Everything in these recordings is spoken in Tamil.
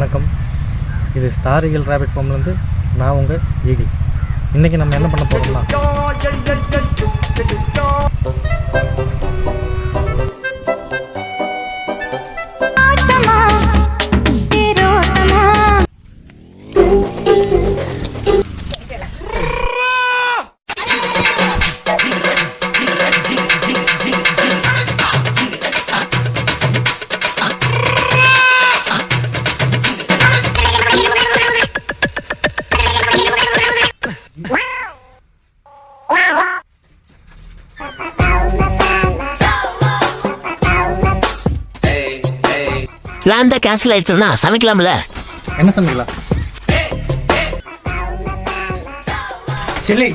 வணக்கம். இது ஸ்டார் ஈகிள் ரேபிட் ஃபார்ம்லேருந்து நான் உங்கள் ஈகிள். இன்றைக்கி நம்ம என்ன பண்ண போகிறோம்னா, பிளான் தான் கேன்சல் ஆயிடுச்சுன்னா சமைக்கலாம்ல. என்ன சமைக்கலாம்? சில்லி,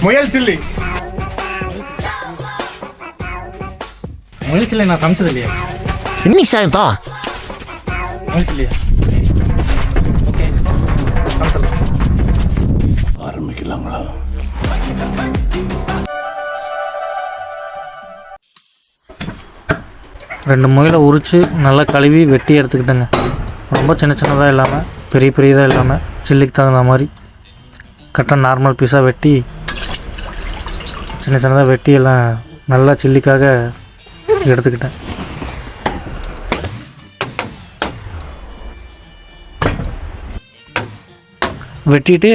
முயல் சில்லி. முயல் சில்லி நான் சமைச்சது இல்லையா? இன்னைக்கு சமைப்பா. முயல் சில்லியா? ஓகே, சமைச்சிடலாம். ஆரம்பிக்கலாங்களா? ரெண்டு முயலை உரித்து நல்லா கழுவி வெட்டி எடுத்துக்கிட்டேங்க. ரொம்ப சின்ன சின்னதாக இல்லாமல் பெரிய பெரியதாக இல்லாமல் சில்லிக்கு தகுந்த மாதிரி கரெக்டாக நார்மல் பீஸாக வெட்டி சின்ன சின்னதாக வெட்டி எல்லாம் நல்லா சில்லிக்காக எடுத்துக்கிட்டேன். வெட்டிட்டு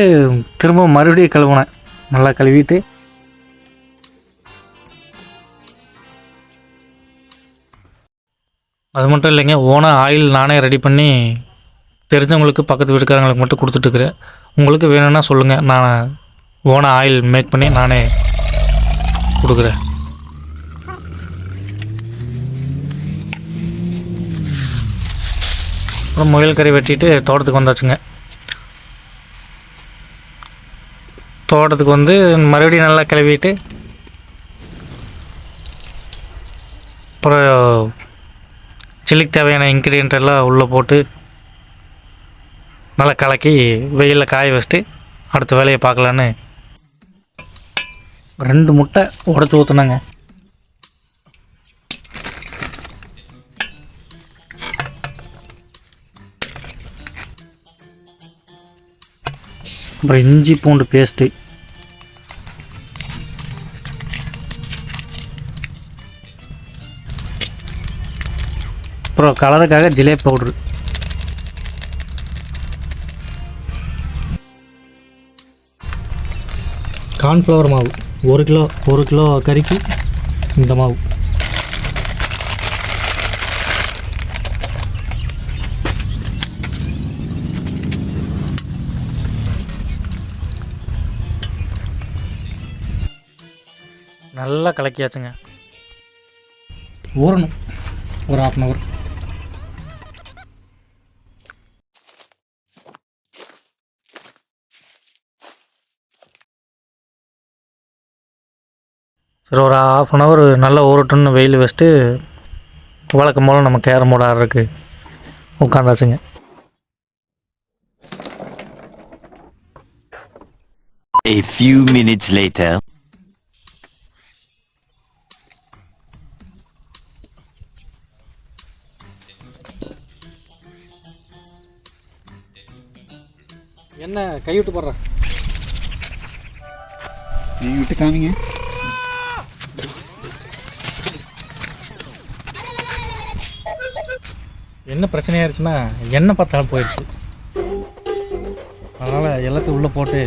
திரும்ப மறுபடியும் கழுவுனேன். நல்லா கழுவிட்டு அது மட்டும் இல்லைங்க, ஓனாக ஆயில் நானே ரெடி பண்ணி தெரிஞ்சவங்களுக்கு பக்கத்து வீட்டுக்காரங்களுக்கு மட்டும் கொடுத்துட்டுருக்குறேன். உங்களுக்கு வேணும்னா சொல்லுங்கள், நான் ஓனாக ஆயில் மேக் பண்ணி நானே கொடுக்குறேன். அப்புறம் முயல் கறி வெட்டிட்டு தோட்டத்துக்கு வந்தாச்சுங்க. தோட்டத்துக்கு வந்து மறுபடியும் நல்லா கழுவிட்டு அப்புறம் சில்லிக்கு தேவையான இன்க்ரீடியன்ட் எல்லாம் உள்ளே போட்டு நல்லா கலக்கி வெயிலில் காய வச்சுட்டு அடுத்த வேலையை பார்க்கலான்னு 2 முட்டை உடைச்சி ஊற்றுனாங்க. அப்புறம் இஞ்சி பூண்டு பேஸ்ட்டு, அப்புறம் கலருக்காக ஜிலேபி பவுட்ரு, கார்ன்ஃப்ளவர் மாவு 1 கிலோ கறிக்கு இந்த மாவு, நல்லா கலக்கியாச்சுங்க. ஊறணும் ஒரு 1/2 hour. சரி, ஒரு 1/2 hour நல்லா ஊறட்டுன்னு வெயில் வச்சுட்டு வழக்கம் போல் நம்ம கேரம் போர்டு ஆடுறதுக்கு உட்காந்தாச்சுங்க. A few minutes later. என்ன கைவிட்டு போடுற? நீங்கள் விட்டு காமிங்க. என்ன பிரச்சனையாயிருச்சுன்னா எண்ணெய் பத்தாலும் போயிடுச்சு. அதனால் எல்லாத்தையும் உள்ளே போட்டு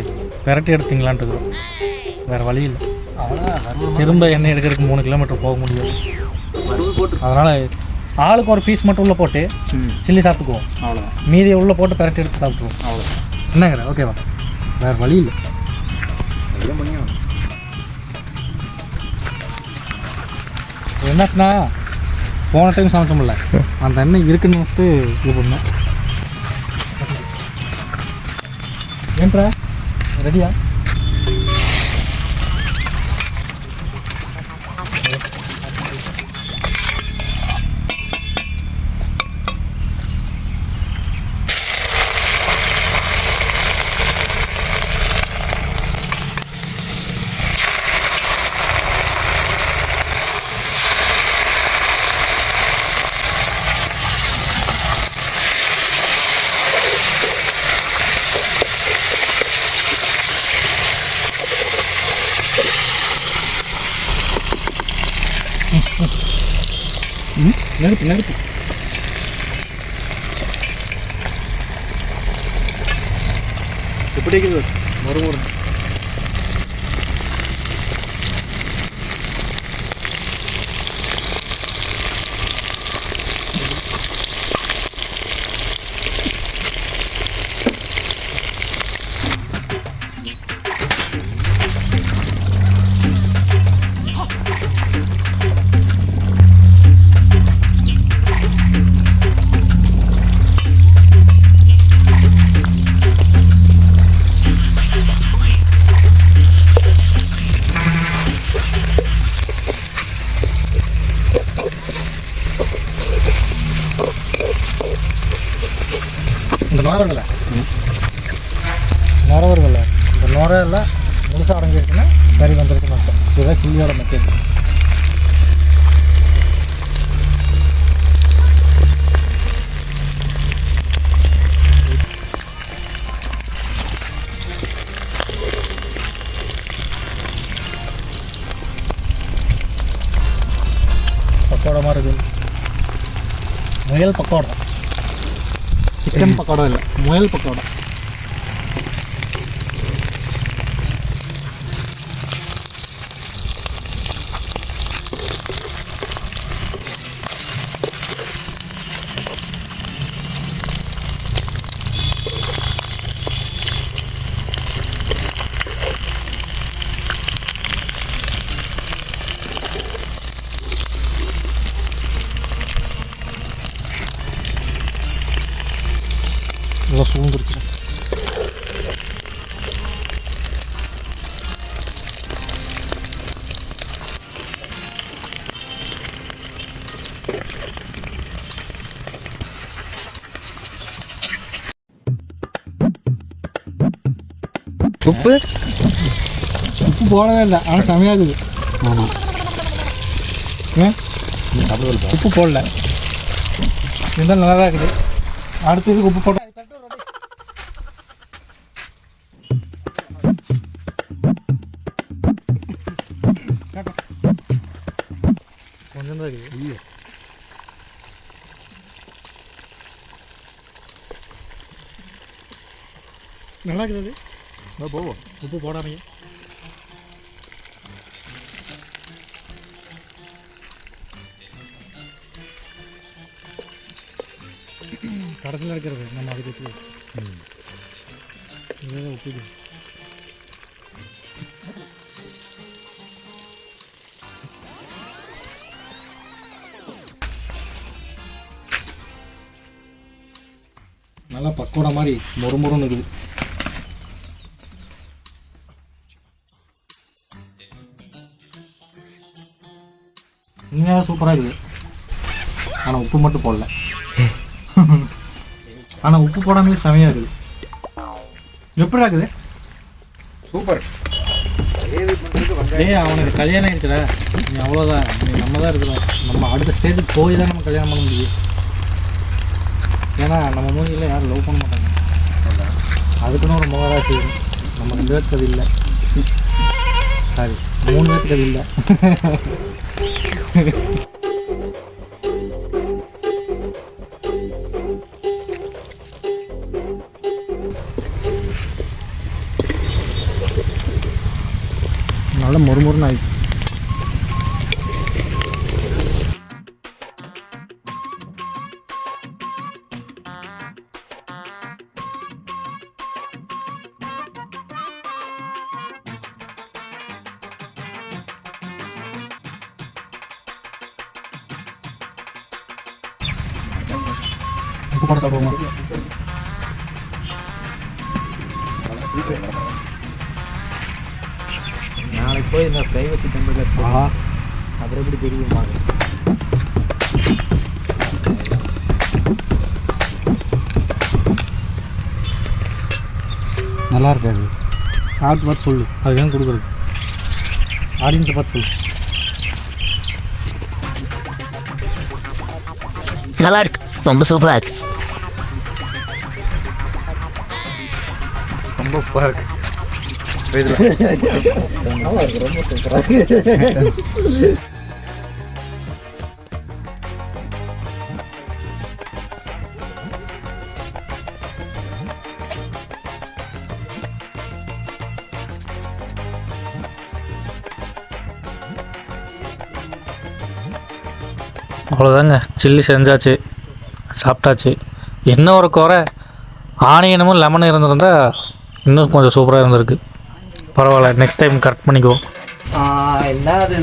விரட்டி எடுத்தீங்களான்ட்டு வேறு வழி இல்லை. திரும்ப எண்ணெய் எடுக்கிறதுக்கு 3 கிலோமீட்டர் போக முடியாது. அதனால் ஆளுக்கு ஒரு பீஸ் மட்டும் உள்ளே போட்டு சில்லி சாப்பிட்டுக்குவோம். அவ்வளோதான். மீதியை உள்ளே போட்டு விரட்டி எடுத்து சாப்பிட்ருவோம். அவ்வளோதான். என்னங்கிற? ஓகேவா? வேறு வழி இல்லை. என்னாச்சுன்னா போன டைம் சமைச்சோம்ல, அந்த எண்ணெய் இருக்குன்னு வச்சுட்டு இது பண்ணோம். ஏன்றா ரெடியா? நெருப்பு எப்படி இருக்குது மறுமுறை இந்த நோரை வருங்கல்ல இந்த நோரை எல்லாம் முழுசாக அடங்கிருக்குன்னா கறி வந்திருக்குன்னு அர்த்தம். இதுதான் சில்லியோட மெத்தட். பக்கோடா மாதிரி இருக்குது. முயல் பக்கோடா, சிக்கன் பக்கோடா இல்லை, முயல் பக்கோடா. நல்லா சூழ்ந்துருக்கு. உப்பு போடவே இல்லை, ஆனால் செமையாக இருக்குது. ஆமாம், உப்பு போடல, இருந்தாலும் நல்லா தான் இருக்குது. அடுத்தது உப்பு போட்டால் கொஞ்சம் தான் இருக்குது. நல்லா இருக்குது. போவோம், உப்பு போடாமையே. கடைசியில் இருக்கிறது நம்ம அதுக்கு உப்பு இதுதான் உப்பு. நல்லா பக்கோடா மாதிரி மொறுமொறுன்னு இருக்குது. உண்மையாக சூப்பராக இருக்குது. ஆனால் உப்பு மட்டும் போடல. ஆனால் உப்பு போடாமலே செமையாக இருக்குது. எப்படி இருக்குது? சூப்பர். அவனுக்கு கல்யாணம் ஆயிடுச்சுல, நீ அவ்வளோதான். நீ நம்ம தான் இருக்கிறோம். நம்ம அடுத்த ஸ்டேஜுக்கு போய் தான் நம்ம கல்யாணம் பண்ண முடியும். ஏன்னா நம்ம மூவியில் யாரும் லவ் பண்ண மாட்டாங்க. அதுக்குன்னு ஒரு முகராசி வேணும். நம்ம 2 பேருக்கு அது இல்லை, சாரி 3 பேருக்கு அது இல்லை. நல்லா மொறுமொறுன்னு ஆயிடுச்சு. உப்பு போட சாப்பிடுவோமா? நாளைக்கு போய் இந்த பிரைவசி டெம்பரேச்சர் அப்புறம் எப்படி தெரியுமா? நல்லா இருக்காது. சாப்பிட்டு பார்த்து சொல்லு, அதுதான் கொடுக்குறது. ஆடியன்ஸை பார்த்து சொல்லு. நல்லா இருக்கு, ரொம்ப சூப்பராக இருக்கு. ரொம்ப உப்பாக இருக்கு. நல்லா இருக்கு, ரொம்ப சூப்பராக. அவ்வளோதாங்க, சில்லி செஞ்சாச்சு, சாப்பிட்டாச்சு. என்ன ஒரு குறை, ஆனியனும் லெமனும் இருந்திருந்தா இன்னும் கொஞ்சம் சூப்பராக இருந்திருக்கு. பரவாயில்ல, நெக்ஸ்ட் டைம் கரெக்ட் பண்ணிக்குவோம். என்ன அது